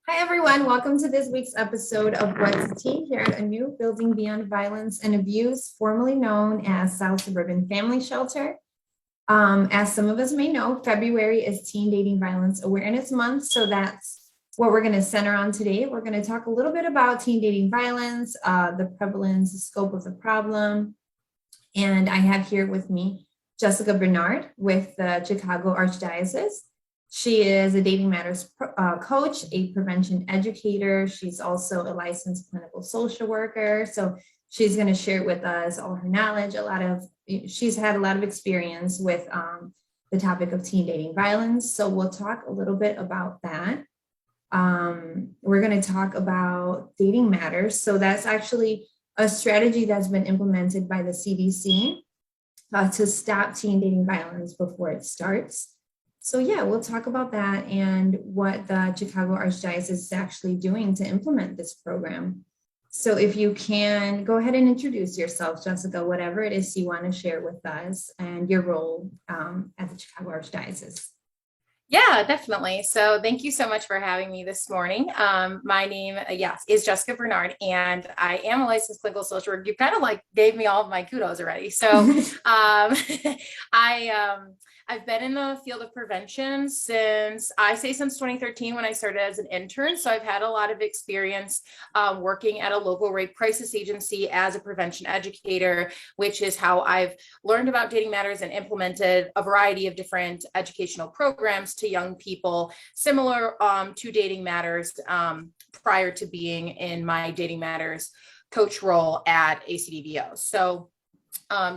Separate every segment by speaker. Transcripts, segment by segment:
Speaker 1: Hi, everyone. Welcome to this week's episode of What's Tea here at Anew, Building Beyond Violence and Abuse, formerly known as South Suburban Family Shelter. As some of us may know, February is Teen Dating Violence Awareness Month, so that's what we're going to center on today. We're going to talk a little bit about teen dating violence, the prevalence, the scope of the problem, and I have here with me Jessica Bernard with the Chicago Archdiocese. She is a dating matters coach, a prevention educator. She's also a licensed clinical social worker. So she's going to share with us all her knowledge. She's had a lot of experience with the topic of teen dating violence. So we'll talk a little bit about that. We're going to talk about dating matters. So that's actually a strategy that's been implemented by the CDC to stop teen dating violence before it starts. So yeah, we'll talk about that and what the Chicago Archdiocese is actually doing to implement this program. So if you can go ahead and introduce yourself, Jessica, whatever it is you want to share with us and your role at the Chicago Archdiocese.
Speaker 2: Yeah, definitely. So thank you so much for having me this morning. My name, is Jessica Bernard, and I am a licensed clinical social worker. You kind of gave me all of my kudos already. So I've been in the field of prevention since 2013 when I started as an intern. So I've had a lot of experience working at a local rape crisis agency as a prevention educator, which is how I've learned about dating matters and implemented a variety of different educational programs to young people, similar to dating matters prior to being in my dating matters coach role at ACDVO. So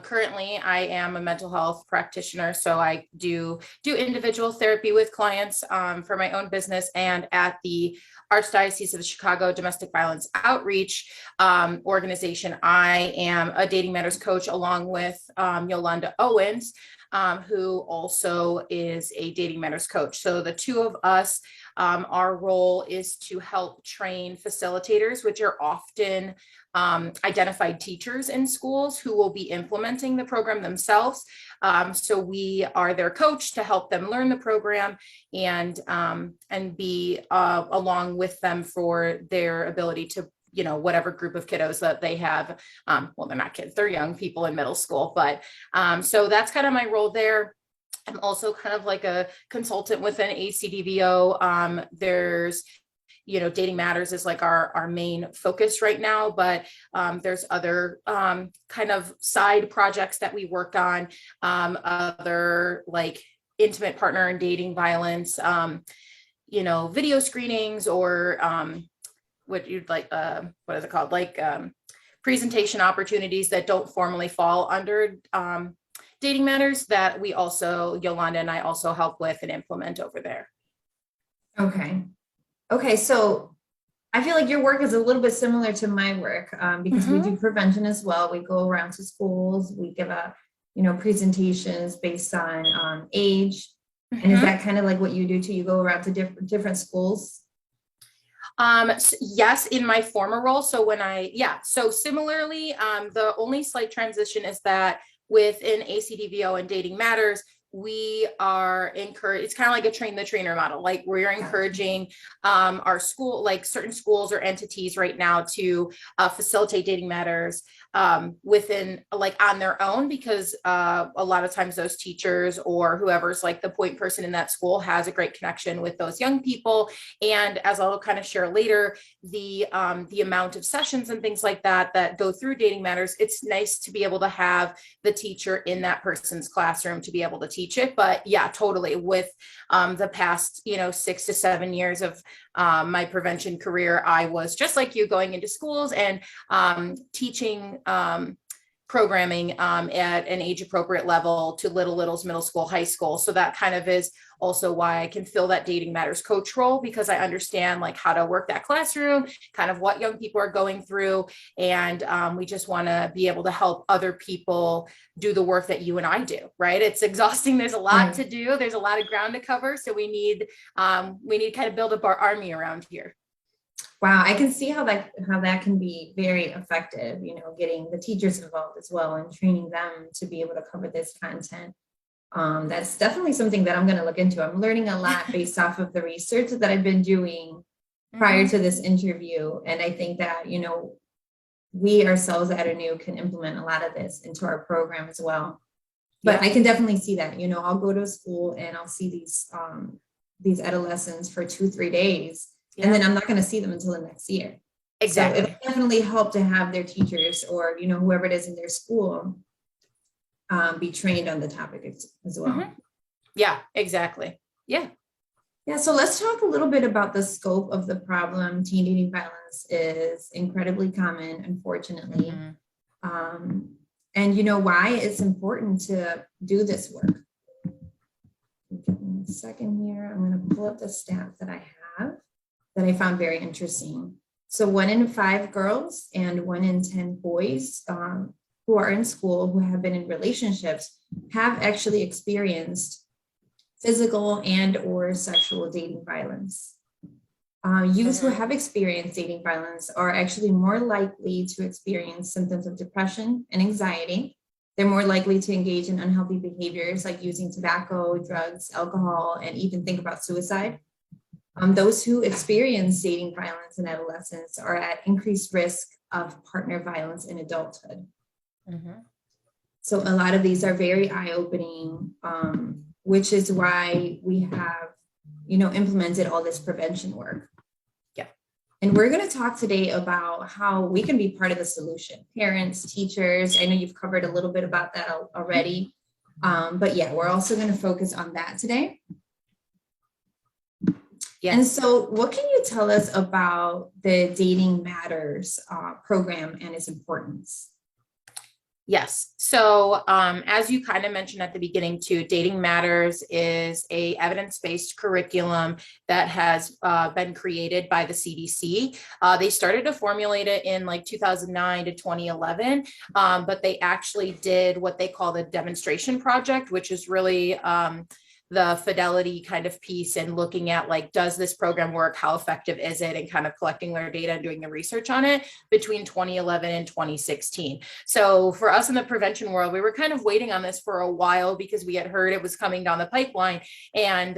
Speaker 2: currently I am a mental health practitioner. So I do individual therapy with clients for my own business, and at the Archdiocese of the Chicago Domestic Violence Outreach organization, I am a dating matters coach along with Yolanda Owens, who also is a dating matters coach. So the two of us, our role is to help train facilitators, which are often identified teachers in schools who will be implementing the program themselves. So we are their coach to help them learn the program and be along with them for their ability to, whatever group of kiddos that they have. Well, they're not kids, they're young people in middle school, but so that's kind of my role there. I'm also kind of like a consultant within ACDVO. There's, dating matters is like our main focus right now, but there's other kind of side projects that we work on, other like intimate partner and dating violence, video screenings or what you'd like, what is it called? Presentation opportunities that don't formally fall under dating matters that we also, Yolanda and I also help with and implement over there.
Speaker 1: Okay. So I feel like your work is a little bit similar to my work because we do prevention as well. We go around to schools, we give presentations based on age. And is that kind of like what you do too? You go around to different schools?
Speaker 2: Yes, in my former role. So so similarly, the only slight transition is that within ACDVO and Dating Matters, we are encouraged, it's kind of like a train the trainer model. Like we're encouraging our school, like certain schools or entities right now to facilitate dating matters within like on their own, because a lot of times those teachers or whoever's like the point person in that school has a great connection with those young people. And as I'll kind of share later, the amount of sessions and things like that go through dating matters, it's nice to be able to have the teacher in that person's classroom to be able to teach it. But yeah, totally. With the past, 6 to 7 years of my prevention career, I was just like you, going into schools and teaching programming at an age appropriate level to littles, middle school, high school. So that kind of is also why I can fill that dating matters coach role, because I understand like how to work that classroom, kind of what young people are going through. And we just want to be able to help other people do the work that you and I do, right? It's exhausting. There's a lot to do. There's a lot of ground to cover. So we need kind of build up our army around here.
Speaker 1: Wow, I can see how that can be very effective, getting the teachers involved as well and training them to be able to cover this content. That's definitely something that I'm going to look into. I'm learning a lot based off of the research that I've been doing prior to this interview. And I think that, we ourselves at Anew can implement a lot of this into our program as well. But I can definitely see that, I'll go to a school and I'll see these adolescents for 2-3 days, and then I'm not going to see them until the next year.
Speaker 2: Exactly.
Speaker 1: So it definitely helped to have their teachers or, whoever it is in their school be trained on the topic as well.
Speaker 2: Yeah, exactly. Yeah.
Speaker 1: Yeah, so let's talk a little bit about the scope of the problem. Teen dating violence is incredibly common, unfortunately. And why it's important to do this work. Give me a second here. I'm going to pull up the stats that I have that I found very interesting. So 1 in 5 girls and 1 in 10 boys who are in school who have been in relationships have actually experienced physical and or sexual dating violence. Youth who have experienced dating violence are actually more likely to experience symptoms of depression and anxiety. They're more likely to engage in unhealthy behaviors like using tobacco, drugs, alcohol, and even think about suicide. Those who experience dating violence in adolescence are at increased risk of partner violence in adulthood. So a lot of these are very eye-opening, which is why we have, implemented all this prevention work.
Speaker 2: Yeah.
Speaker 1: And we're going to talk today about how we can be part of the solution. Parents, teachers, I know you've covered a little bit about that already. But yeah, we're also going to focus on that today. Yes. And so what can you tell us about the Dating Matters program and its importance?
Speaker 2: Yes. So as you kind of mentioned at the beginning too, Dating Matters is a evidence-based curriculum that has been created by the CDC. They started to formulate it in like 2009 to 2011, but they actually did what they call the demonstration project, which is really the fidelity kind of piece and looking at like, does this program work? How effective is it? And kind of collecting their data and doing the research on it between 2011 and 2016. So for us in the prevention world, we were kind of waiting on this for a while because we had heard it was coming down the pipeline. And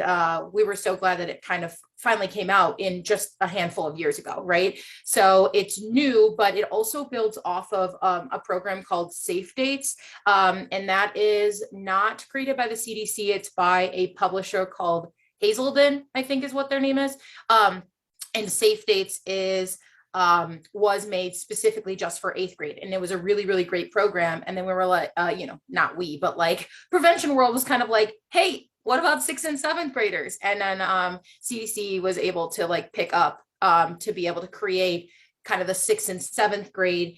Speaker 2: we were so glad that it kind of finally came out in just a handful of years ago, right? So it's new, but it also builds off of a program called Safe Dates. And that is not created by the CDC. It's by a publisher called Hazelden, I think is what their name is. And Safe Dates was made specifically just for 8th grade. And it was a really, really great program. And then we were like, not we, but like prevention world was kind of like, hey, what about 6th and 7th graders? And then CDC was able to like pick up to be able to create kind of the 6th and 7th grade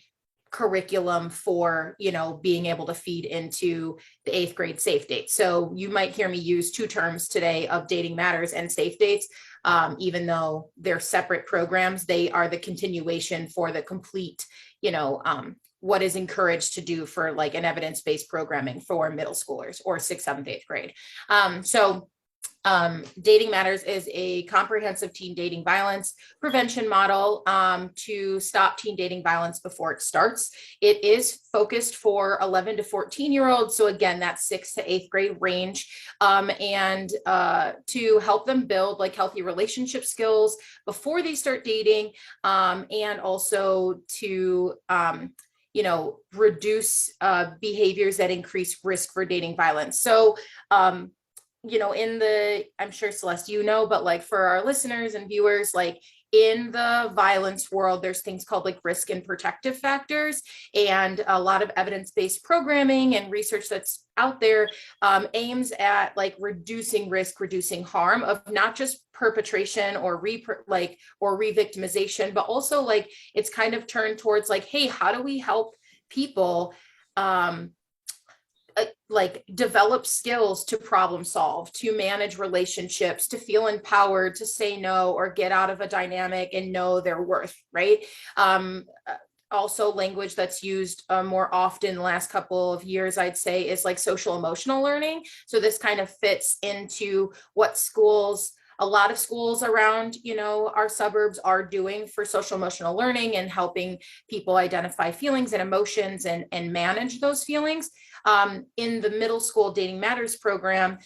Speaker 2: curriculum for, being able to feed into the 8th grade Safe Dates. So you might hear me use 2 terms today of Dating Matters and Safe Dates. Even though they're separate programs, they are the continuation for the complete, what is encouraged to do for like an evidence-based programming for middle schoolers or 6th, 7th, 8th grade. Dating Matters is a comprehensive teen dating violence prevention model to stop teen dating violence before it starts. It is focused for 11 to 14-year-olds. So again, that's 6th to 8th grade range, and to help them build like healthy relationship skills before they start dating, and also to reduce behaviors that increase risk for dating violence. So, I'm sure Celeste, but like for our listeners and viewers, like in the violence world, there's things called like risk and protective factors, and a lot of evidence-based programming and research that's out there aims at like reducing risk, reducing harm of not just perpetration or re-victimization, but also like it's kind of turned towards like, hey, how do we help people like develop skills to problem solve, to manage relationships, to feel empowered, to say no or get out of a dynamic and know their worth, right? Also language that's used more often the last couple of years, I'd say, is like social emotional learning. So this kind of fits into what a lot of schools around, our suburbs are doing for social emotional learning and helping people identify feelings and emotions and manage those feelings. In the middle school Dating Matters program,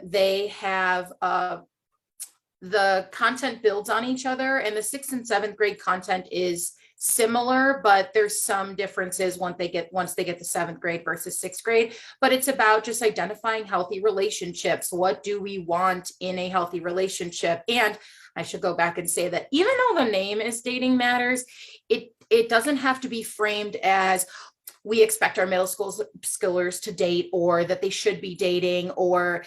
Speaker 2: they have the content builds on each other, and the 6th and 7th grade content is similar, but there's some differences once they get to 7th grade versus 6th grade. But it's about just identifying healthy relationships. What do we want in a healthy relationship? And I should go back and say that even though the name is Dating Matters, it doesn't have to be framed as we expect our middle schoolers to date, or that they should be dating, or,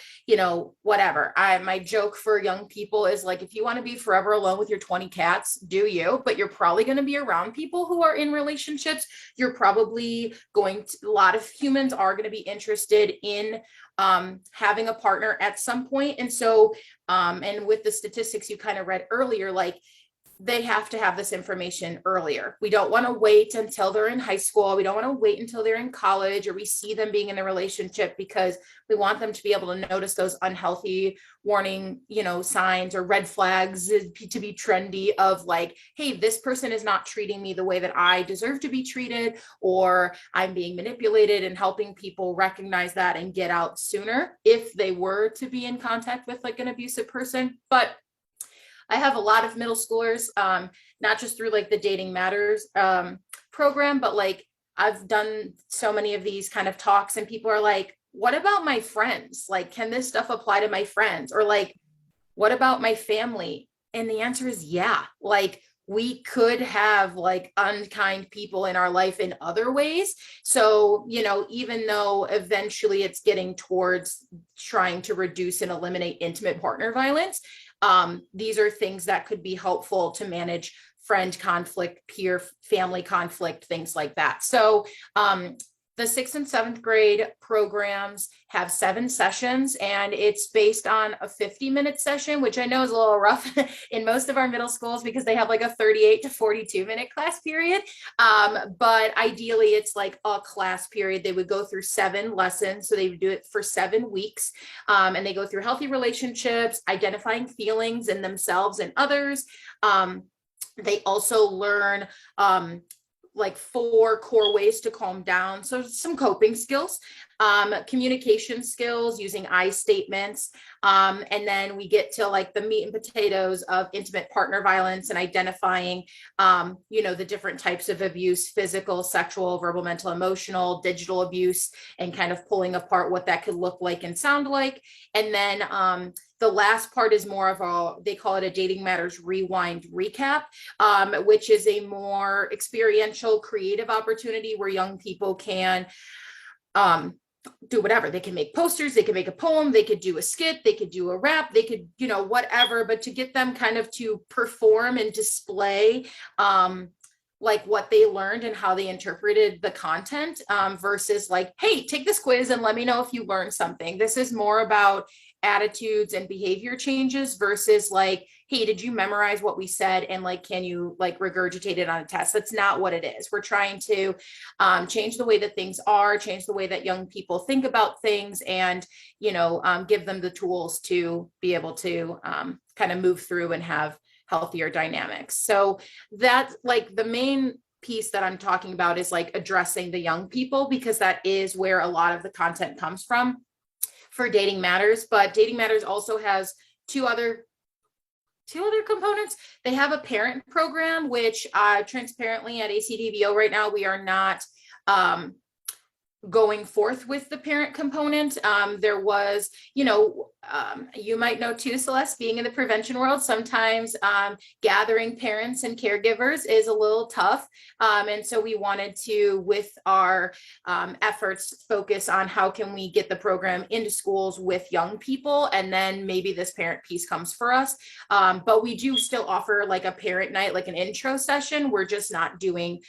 Speaker 2: whatever. My joke for young people is like, if you want to be forever alone with your 20 cats, do you, but you're probably going to be around people who are in relationships. You're probably a lot of humans are going to be interested in having a partner at some point. And so, and with the statistics you kind of read earlier, like, they have to have this information earlier. We don't want to wait until they're in high school. We don't want to wait until they're in college, or we see them being in a relationship, because we want them to be able to notice those unhealthy warning, signs or red flags to be trendy of like, hey, this person is not treating me the way that I deserve to be treated, or I'm being manipulated, and helping people recognize that and get out sooner if they were to be in contact with like an abusive person. But I have a lot of middle schoolers, not just through like the Dating Matters program, but like I've done so many of these kind of talks, and people are like, what about my friends? Like, can this stuff apply to my friends? Or like, what about my family? And the answer is yeah. Like, we could have like unkind people in our life in other ways. So, even though eventually it's getting towards trying to reduce and eliminate intimate partner violence, these are things that could be helpful to manage friend conflict, peer family conflict, things like that. So the 6th and 7th grade programs have 7 sessions, and it's based on a 50-minute session, which I know is a little rough in most of our middle schools because they have like a 38 to 42-minute class period. But ideally it's like a class period. They would go through 7 lessons. So they would do it for 7 weeks. And they go through healthy relationships, identifying feelings in themselves and others. They also learn like 4 core ways to calm down. So some coping skills, communication skills using I statements. And then we get to like the meat and potatoes of intimate partner violence and identifying, the different types of abuse: physical, sexual, verbal, mental, emotional, digital abuse, and kind of pulling apart what that could look like and sound like. And then the last part is more of they call it a Dating Matters Rewind Recap, which is a more experiential, creative opportunity where young people can do whatever. They can make posters, they can make a poem, they could do a skit, they could do a rap, they could, whatever, but to get them kind of to perform and display like what they learned and how they interpreted the content, versus like, hey, take this quiz and let me know if you learned something. This is more about attitudes and behavior changes versus like, hey, did you memorize what we said? And like, can you like regurgitate it on a test? That's not what it is. We're trying to change the way that things are, change the way that young people think about things, and, give them the tools to be able to kind of move through and have healthier dynamics. So that's like the main piece that I'm talking about, is like addressing the young people, because that is where a lot of the content comes from for Dating Matters. But Dating Matters also has two other components. They have a parent program, which transparently at ACDVO right now, we are not going forth with the parent component. There was, you might know too, Celeste, being in the prevention world, sometimes gathering parents and caregivers is a little tough. And so we wanted to, with our efforts, focus on how can we get the program into schools with young people, and then maybe this parent piece comes for us. But we do still offer like a parent night, like an intro session. We're just not doing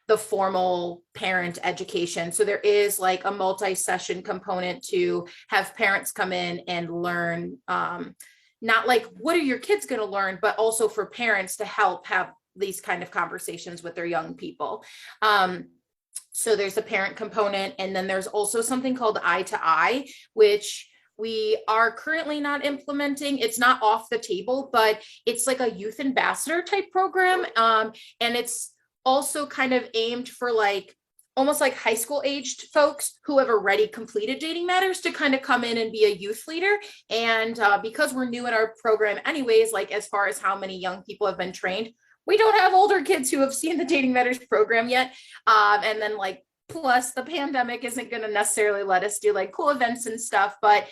Speaker 2: the formal parent education. So there is like a multi-session component to have parents come in and learn, not like, what are your kids going to learn, but also for parents to help have these kind of conversations with their young people. So there's a parent component. And then there's also something called Eye to Eye, which we are currently not implementing. It's not off the table, but it's like a youth ambassador type program. And it's also kind of aimed for like almost like high school aged folks who have already completed Dating Matters to kind of come in and be a youth leader. And because we're new in our program anyways, like as far as how many young people have been trained, we don't have older kids who have seen the Dating Matters program yet. And then like, plus the pandemic isn't going to necessarily let us do like cool events and stuff, but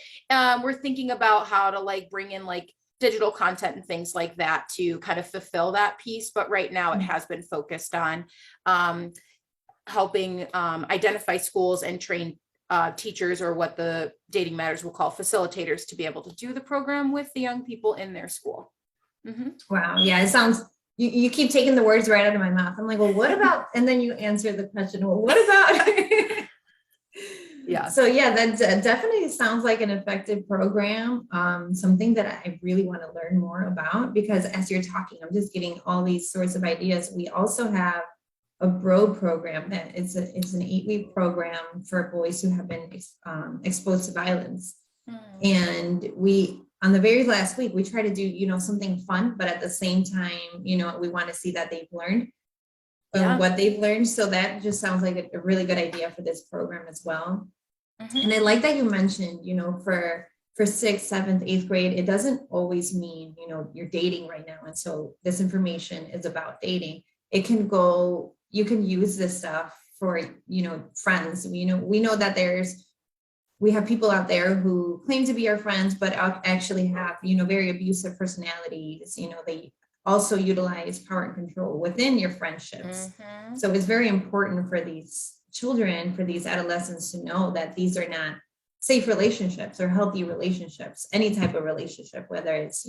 Speaker 2: we're thinking about how to like bring in like digital content and things like that to kind of fulfill that piece. But right now it has been focused on helping identify schools and train teachers, or what the Dating Matters will call facilitators, to be able to do the program with the young people in their school. Mm-hmm.
Speaker 1: Wow. Yeah, it sounds, you keep taking the words right out of my mouth. I'm like, well, what about, and then you answer the question, well, what about?
Speaker 2: Yeah.
Speaker 1: So yeah, that definitely sounds like an effective program. Something that I really want to learn more about, because as you're talking, I'm just getting all these sorts of ideas. We also have a BRO program that it's an 8-week program for boys who have been exposed to violence. And we, on the very last week, we try to do, something fun, but at the same time, we want to see that they've learned what they've learned. So that just sounds like a really good idea for this program as well. Mm-hmm. And I like that you mentioned, for 6th, 7th, 8th grade, it doesn't always mean, you're dating right now. And so this information is about dating. It can go, you can use this stuff for, friends. We know that we have people out there who claim to be our friends, but actually have, very abusive personalities. They also utilize power and control within your friendships. Mm-hmm. So it's very important for these children, for these adolescents, to know that these are not safe relationships or healthy relationships, any type of relationship, whether it's,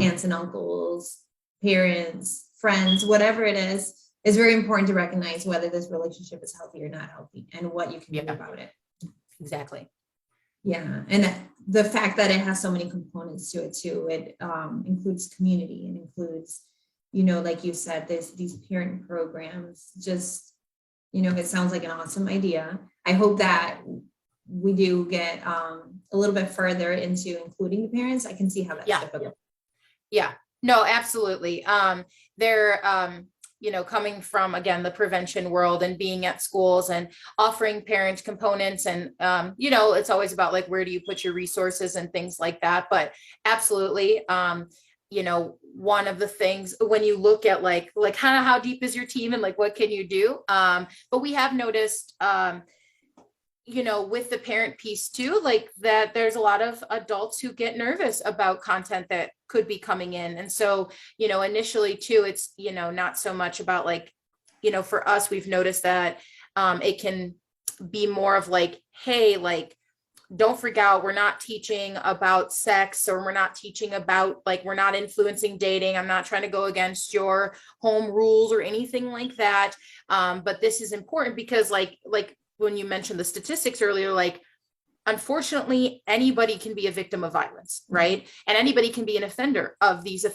Speaker 1: aunts and uncles, parents, friends, whatever it is. It's very important to recognize whether this relationship is healthy or not healthy, and what you can do about it.
Speaker 2: Exactly.
Speaker 1: Yeah. And the fact that it has so many components to it too, it includes community, and includes, like you said, these parent programs. Just, it sounds like an awesome idea. I hope that we do get a little bit further into including the parents. I can see how that's difficult.
Speaker 2: Yeah, no, absolutely. They're, coming from, again, the prevention world and being at schools and offering parent components. And, it's always about like, where do you put your resources and things like that. But absolutely, one of the things when you look at like kind of how deep is your team and like, what can you do? But we have noticed, with the parent piece too, like that there's a lot of adults who get nervous about content that could be coming in. And so, initially too, it's, not so much about like, for us, we've noticed that it can be more of like, hey, like, don't freak out. We're not teaching about sex, or we're not teaching about like, we're not influencing dating. I'm not trying to go against your home rules or anything like that. But this is important because like when you mentioned the statistics earlier, like, unfortunately, anybody can be a victim of violence, right? And anybody can be an offender of these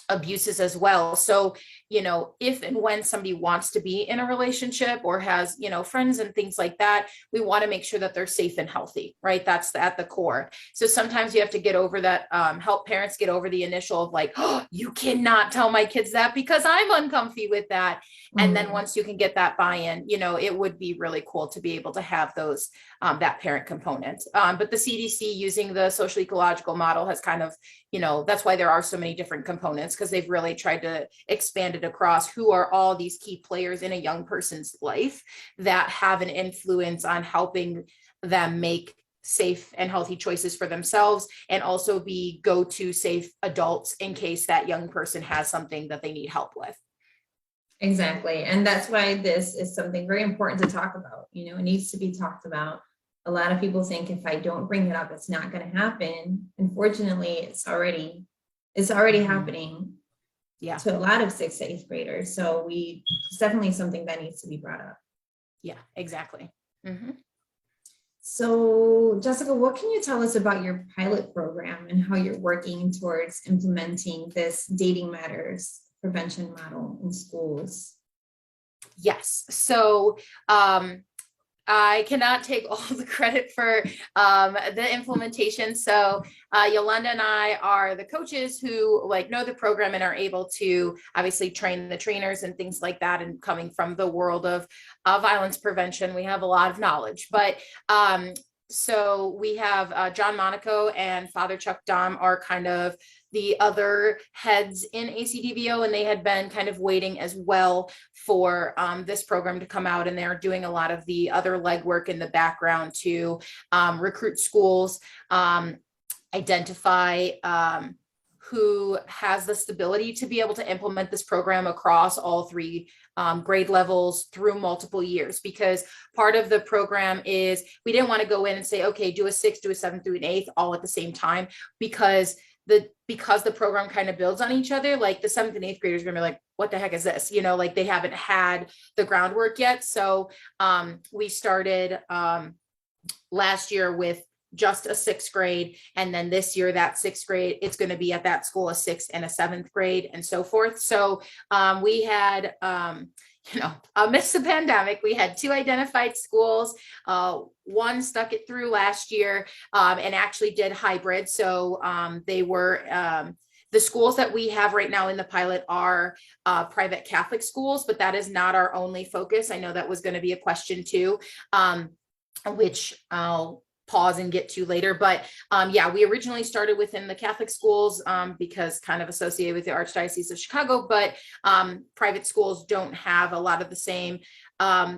Speaker 2: abuses as well. So, if and when somebody wants to be in a relationship or has, friends and things like that, we want to make sure that they're safe and healthy, right? That's at the core. So sometimes you have to get over that, help parents get over the initial of like, oh, you cannot tell my kids that because I'm uncomfy with that. And then once you can get that buy-in, it would be really cool to be able to have those, that parent component. But the CDC, using the social ecological model, has kind of, that's why there are so many different components, because they've really tried to expand it across who are all these key players in a young person's life that have an influence on helping them make safe and healthy choices for themselves, and also be go-to safe adults in case that young person has something that they need help with.
Speaker 1: Exactly. And that's why this is something very important to talk about. It needs to be talked about. A lot of people think if I don't bring it up, it's not going to happen. Unfortunately, it's already happening to a lot of 6th to 8th graders. So it's definitely something that needs to be brought up.
Speaker 2: Yeah, exactly. Mm-hmm.
Speaker 1: So Jessica, what can you tell us about your pilot program and how you're working towards implementing this Dating Matters prevention model in schools?
Speaker 2: Yes. So I cannot take all the credit for the implementation. So Yolanda and I are the coaches who like know the program and are able to obviously train the trainers and things like that. And coming from the world of violence prevention, we have a lot of knowledge. But so we have John Monaco and Father Chuck Dom are kind of the other heads in ACDVO, and they had been kind of waiting as well for this program to come out, and they're doing a lot of the other legwork in the background to recruit schools, identify who has the stability to be able to implement this program across all three grade levels through multiple years. Because part of the program is we didn't want to go in and say, okay, do a 6th, do a 7th, do an 8th all at the same time, because the program kind of builds on each other. Like the 7th and 8th graders are gonna be like, what the heck is this? You know, like they haven't had the groundwork yet. So we started last year with just a 6th grade. And then this year, that 6th grade, it's going to be at that school, a 6th and a 7th grade and so forth. So we had, amidst the pandemic, we had 2 identified schools. One stuck it through last year and actually did hybrid. So they were, the schools that we have right now in the pilot are private Catholic schools, but that is not our only focus. I know that was going to be a question too, which I'll pause and get to later. But yeah, we originally started within the Catholic schools because kind of associated with the Archdiocese of Chicago, but private schools don't have a lot of the same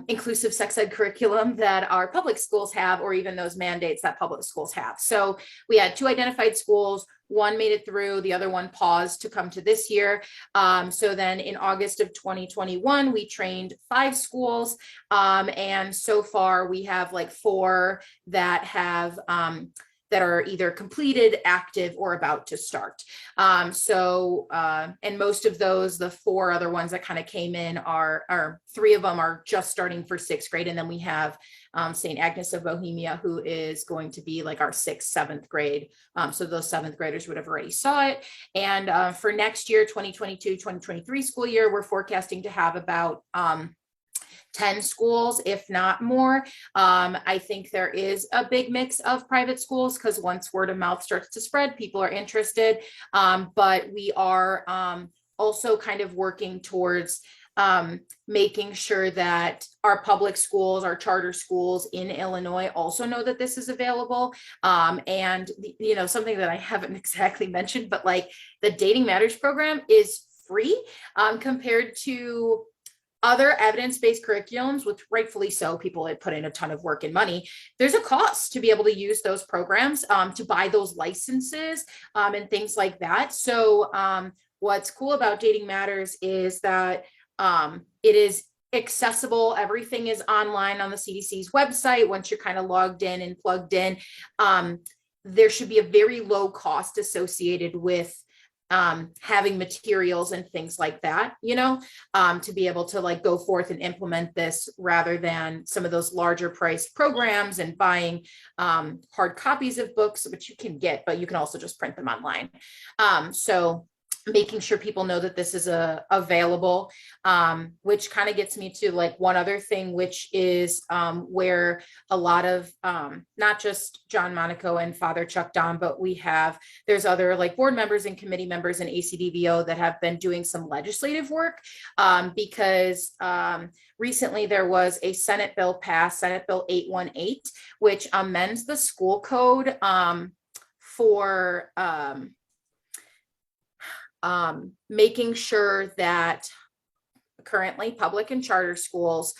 Speaker 2: inclusive sex ed curriculum that our public schools have, or even those mandates that public schools have. So we had 2 identified schools. One made it through, the other one paused to come to this year. So then in August of 2021, we trained 5 schools. And so far we have like 4 that have, that are either completed, active, or about to start. And most of those, the 4 other ones that kind of came in are 3 of them are just starting for 6th grade. And then we have St. Agnes of Bohemia, who is going to be like our 6th, 7th grade. So those 7th graders would have already saw it. And for next year, 2022, 2023 school year, we're forecasting to have about 10 schools, if not more. I think there is a big mix of private schools because once word of mouth starts to spread, people are interested. But we are also kind of working towards making sure that our public schools, our charter schools in Illinois also know that this is available. And, something that I haven't exactly mentioned, but like the Dating Matters program is free compared to other evidence-based curriculums, which rightfully so, people had put in a ton of work and money. There's a cost to be able to use those programs, to buy those licenses and things like that. So what's cool about Dating Matters is that it is accessible. Everything is online on the CDC's website. Once you're kind of logged in and plugged in, there should be a very low cost associated with having materials and things like that, to be able to like go forth and implement this rather than some of those larger priced programs and buying hard copies of books, which you can get, but you can also just print them online. So making sure people know that this is available, which kind of gets me to like one other thing, which is where a lot of not just John Monaco and Father Chuck Dom, but there's other like board members and committee members in ACDVO that have been doing some legislative work because recently there was a Senate bill passed, Senate Bill 818, which amends the school code for making sure that currently public and charter schools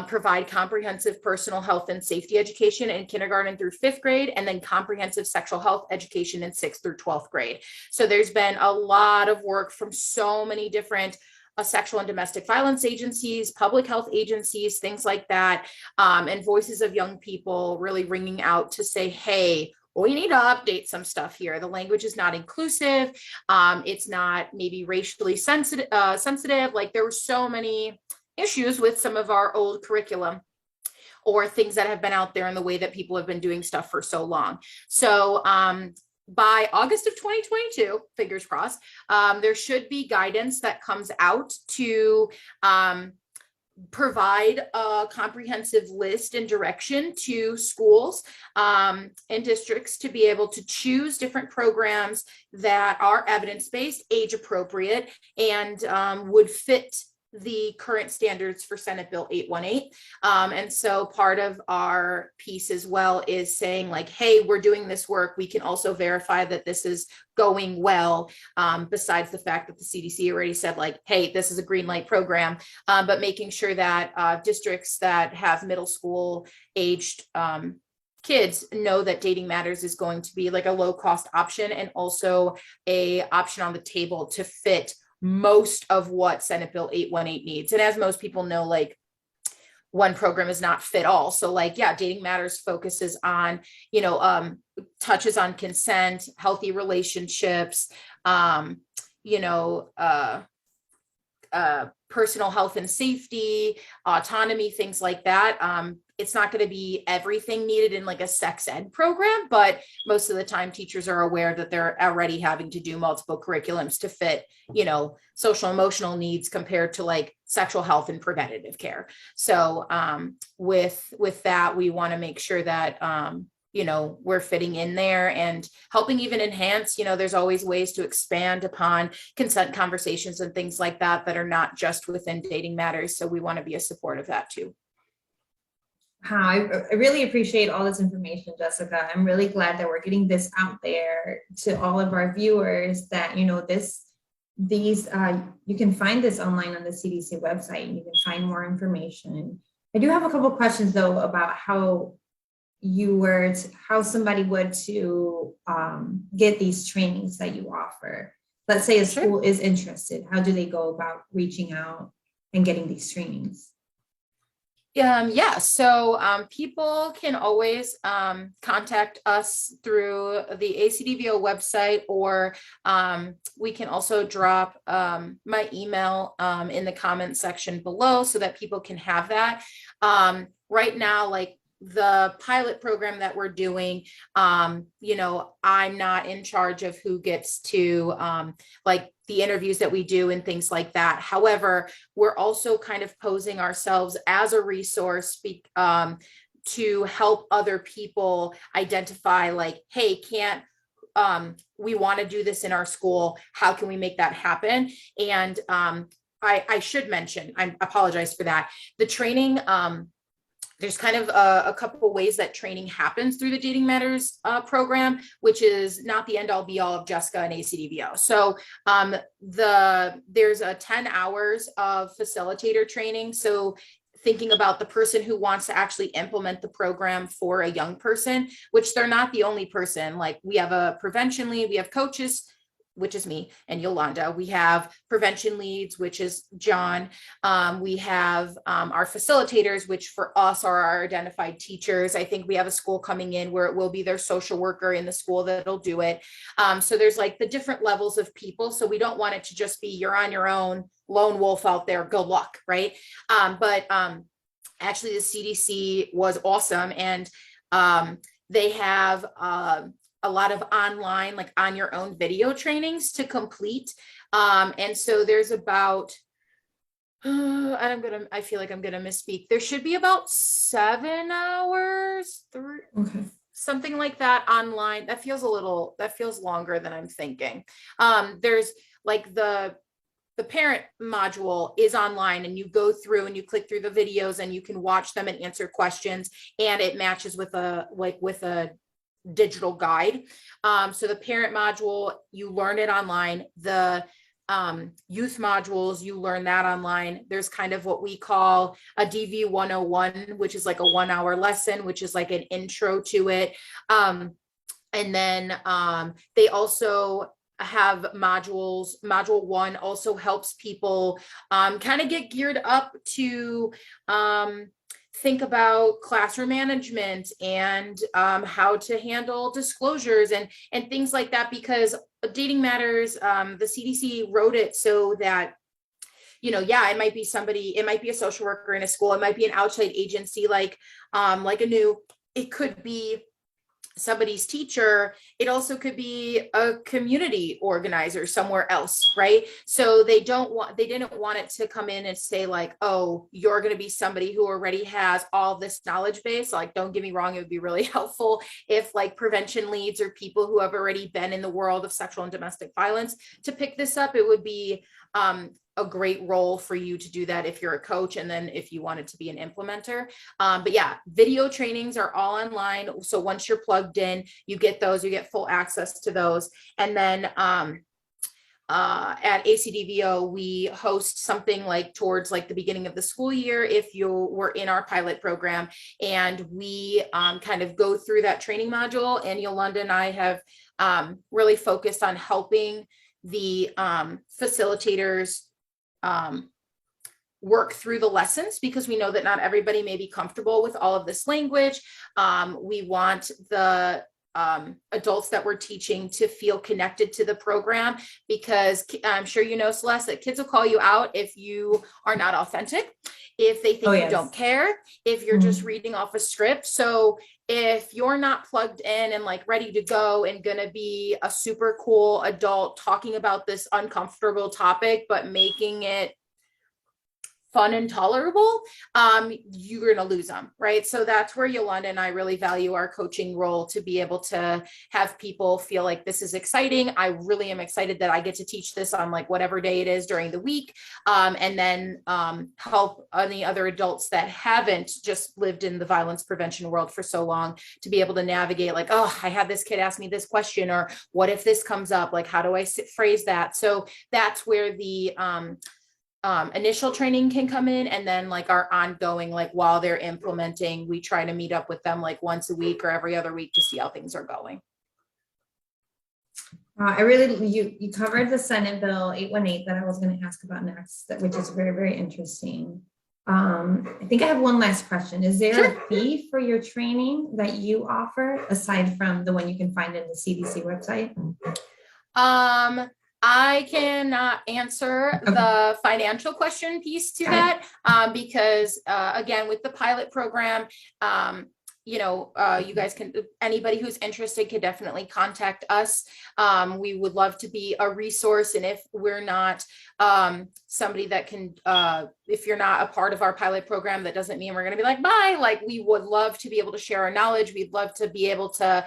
Speaker 2: provide comprehensive personal health and safety education in kindergarten through 5th grade, and then comprehensive sexual health education in 6th through 12th grade. So there's been a lot of work from so many different sexual and domestic violence agencies, public health agencies, things like that, and voices of young people really ringing out to say, hey, we need to update some stuff here. The language is not inclusive. It's not maybe racially sensitive. Like there were so many issues with some of our old curriculum or things that have been out there in the way that people have been doing stuff for so long. So by August of 2022, fingers crossed, there should be guidance that comes out to provide a comprehensive list and direction to schools and districts to be able to choose different programs that are evidence-based, age appropriate, and would fit the current standards for Senate Bill 818. And so part of our piece as well is saying like, hey, we're doing this work. We can also verify that this is going well, besides the fact that the CDC already said like, hey, this is a green light program, but making sure that districts that have middle school aged kids know that Dating Matters is going to be like a low cost option and also a option on the table to fit most of what Senate Bill 818 needs. And as most people know, like one program is not fit all. So like, yeah, Dating Matters focuses on, touches on consent, healthy relationships, personal health and safety, autonomy, things like that. It's not going to be everything needed in like a sex ed program, but most of the time teachers are aware that they're already having to do multiple curriculums to fit, social emotional needs compared to like sexual health and preventative care. So with that, we want to make sure that we're fitting in there and helping even enhance, there's always ways to expand upon consent conversations and things like that that are not just within Dating Matters. So we want to be a support of that too.
Speaker 1: Wow, I really appreciate all this information, Jessica. I'm really glad that we're getting this out there to all of our viewers that, you can find this online on the CDC website and you can find more information. I do have a couple questions though about how somebody would to get these trainings that you offer. Let's say a school is interested. How do they go about reaching out and getting these trainings?
Speaker 2: So people can always contact us through the ACDVO website, or we can also drop my email in the comment section below so that people can have that. Right now, like the pilot program that we're doing, I'm not in charge of who gets to like the interviews that we do and things like that. However, we're also kind of posing ourselves as a resource to help other people identify like, hey, we want to do this in our school. How can we make that happen? And I should mention, I apologize for that. The training, there's kind of a couple of ways that training happens through the Dating Matters program, which is not the end all be all of Jessica and ACDVO. So there's 10 hours of facilitator training. So thinking about the person who wants to actually implement the program for a young person, which they're not the only person. Like we have a prevention lead, we have coaches, which is me and Yolanda. We have prevention leads, which is John. We have our facilitators, which for us are our identified teachers. I think we have a school coming in where it will be their social worker in the school that'll do it. So there's like the different levels of people. So we don't want it to just be you're on your own, lone wolf out there, good luck, right? But actually the CDC was awesome. And they have a lot of online, like on your own video trainings to complete. And so there's about, I feel like I'm going to misspeak. There should be about 7 hours, something like that online. That feels longer than I'm thinking. There's like the parent module is online and you go through and you click through the videos and you can watch them and answer questions. And it matches with a digital guide. So the parent module, you learn it online. The youth modules, you learn that online. There's kind of what we call a DV 101, which is like a 1 hour lesson, which is like an intro to it. And then they also have modules. Module 1 also helps people kind of get geared up to think about classroom management and how to handle disclosures and things like that, because Dating Matters, the CDC wrote it so that, it might be somebody, it might be a social worker in a school, it might be an outside agency like Anew, it could be somebody's teacher, it also could be a community organizer somewhere else, right? So they didn't want it to come in and say like, oh, you're going to be somebody who already has all this knowledge base. Like, don't get me wrong, it would be really helpful if like prevention leads or people who have already been in the world of sexual and domestic violence to pick this up. It would be a great role for you to do that if you're a coach, and then if you wanted to be an implementer. But yeah, video trainings are all online. So once you're plugged in, you get those, you get full access to those. And then at ACDVO, we host something like towards like the beginning of the school year, if you were in our pilot program, and we kind of go through that training module. And Yolanda and I have really focused on helping the facilitators work through the lessons, because we know that not everybody may be comfortable with all of this language. We want the adults that we're teaching to feel connected to the program, because I'm sure you know, Celeste, that kids will call you out if you are not authentic, if they think you don't care, if you're just reading off a script. So if you're not plugged in and like ready to go and gonna be a super cool adult talking about this uncomfortable topic, but making it fun and tolerable, you're going to lose them, right? So that's where Yolanda and I really value our coaching role, to be able to have people feel like this is exciting. I really am excited that I get to teach this on like whatever day it is during the week, and then help any other adults that haven't just lived in the violence prevention world for so long to be able to navigate like, oh, I had this kid ask me this question, or what if this comes up? Like, how do I phrase that? So that's where the initial training can come in, and then like our ongoing, like while they're implementing, we try to meet up with them like once a week or every other week to see how things are going.
Speaker 1: You covered the Senate Bill 818 that I was going to ask about next, which is very, very interesting. I think I have one last question. Is there a fee for your training that you offer aside from the one you can find in the CDC website?
Speaker 2: I cannot answer the financial question piece to that, because again, with the pilot program, you guys can, anybody who's interested can definitely contact us. We would love to be a resource. And if we're not somebody that can, if you're not a part of our pilot program, that doesn't mean we're going to be like, bye. Like, we would love to be able to share our knowledge. We'd love to be able to,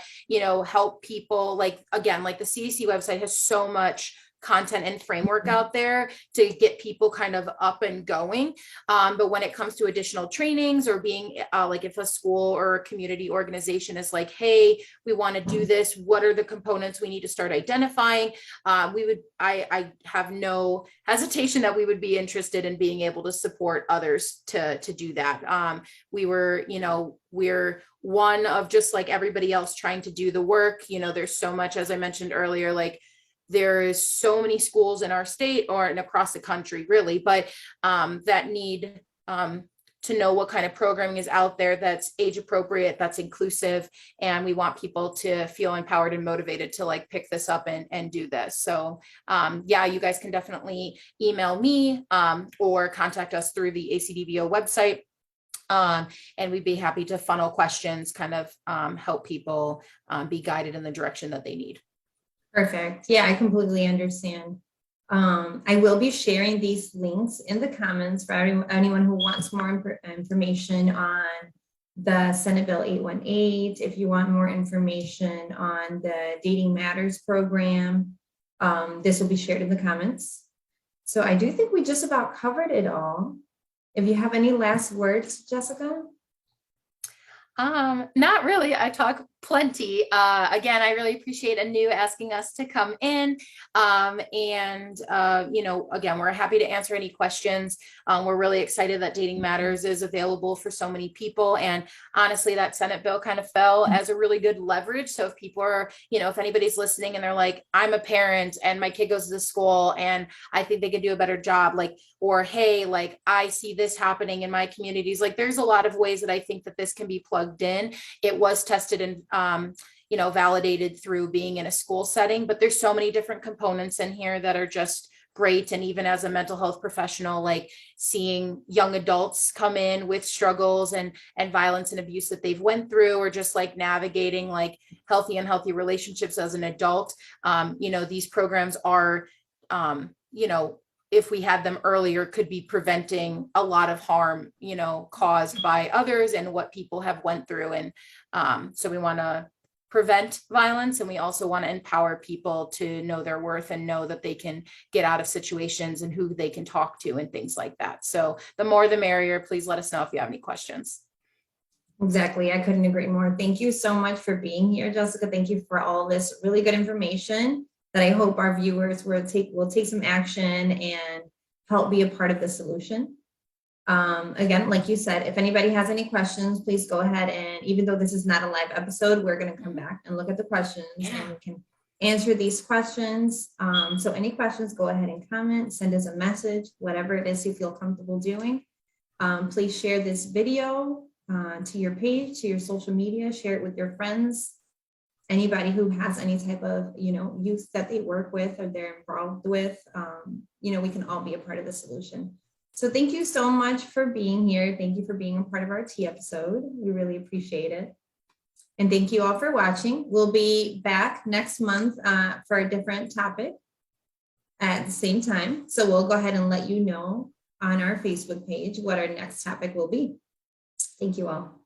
Speaker 2: help people. Like, again, like the CDC website has so much content and framework out there to get people kind of up and going. But when it comes to additional trainings, or being like if a school or a community organization is like, hey, we want to do this, what are the components we need to start identifying? I have no hesitation that we would be interested in being able to support others to do that. We're one of just like everybody else trying to do the work. There's so much, as I mentioned earlier, like there is so many schools in our state and across the country, really, but that need to know what kind of programming is out there that's age appropriate, that's inclusive, and we want people to feel empowered and motivated to like pick this up and do this. So you guys can definitely email me or contact us through the ACDVO website. And we'd be happy to funnel questions, kind of help people be guided in the direction that they need.
Speaker 1: Perfect. Yeah, I completely understand. I will be sharing these links in the comments for anyone who wants more information on the Senate Bill 818. If you want more information on the Dating Matters program, this will be shared in the comments. So I do think we just about covered it all. If you have any last words, Jessica?
Speaker 2: Not really. I talk plenty. Again, I really appreciate Anew asking us to come in. Again, we're happy to answer any questions. We're really excited that Dating Matters is available for so many people. And honestly, that Senate bill kind of fell as a really good leverage. So if people are, if anybody's listening and they're like, I'm a parent and my kid goes to this school and I think they could do a better job, or, hey, I see this happening in my communities. There's a lot of ways that I think that this can be plugged in. It was tested and validated through being in a school setting, but there's so many different components in here that are just great. And even as a mental health professional, like seeing young adults come in with struggles and violence and abuse that they've went through, or just like navigating like healthy and unhealthy relationships as an adult. These programs are, if we had them earlier, could be preventing a lot of harm, caused by others and what people have went through. And so we want to prevent violence, and we also want to empower people to know their worth and know that they can get out of situations and who they can talk to and things like that. So the more the merrier. Please let us know if you have any questions.
Speaker 1: Exactly. I couldn't agree more. Thank you so much for being here, Jessica. Thank you for all this really good information that I hope our viewers will take some action and help be a part of the solution. Again, like you said, if anybody has any questions, please go ahead, and even though this is not a live episode, we're going to come back and look at the questions and we can answer these questions. So any questions, go ahead and comment, send us a message, whatever it is you feel comfortable doing. Please share this video to your page, to your social media, share it with your friends. Anybody who has any type of, youth that they work with or they're involved with, we can all be a part of the solution. So thank you so much for being here. Thank you for being a part of our tea episode. We really appreciate it. And thank you all for watching. We'll be back next month for a different topic at the same time. So we'll go ahead and let you know on our Facebook page what our next topic will be. Thank you all.